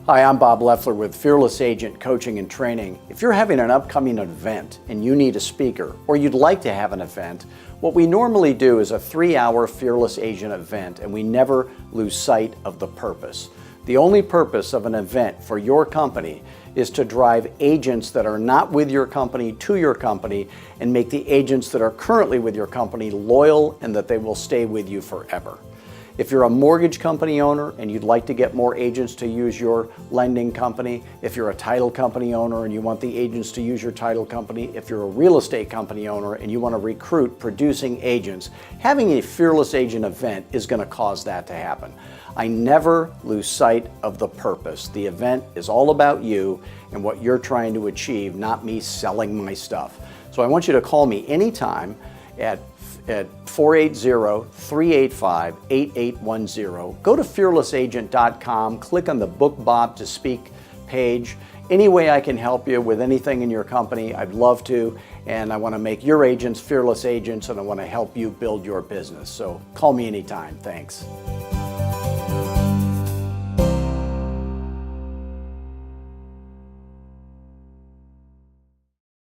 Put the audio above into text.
Hi, I'm Bob Loeffler with Fearless Agent Coaching and Training. If you're having an upcoming event and you need a speaker, or you'd like to have an event, what we normally do is a 3-hour Fearless Agent event, and we never lose sight of the purpose. The only purpose of an event for your company is to drive agents that are not with your company to your company and make the agents that are currently with your company loyal and that they will stay with you forever. If you're a mortgage company owner and you'd like to get more agents to use your lending company, if you're a title company owner and you want the agents to use your title company, if you're a real estate company owner and you want to recruit producing agents, having a Fearless Agent event is going to cause that to happen. I never lose sight of the purpose. The event is all about you and what you're trying to achieve, not me selling my stuff. So I want you to call me anytime at 480-385-8810. Go to fearlessagent.com, click on the Book Bob to Speak page. Any way I can help you with anything in your company, I'd love to. And I want to make your agents fearless agents, and I want to help you build your business. So call me anytime. Thanks.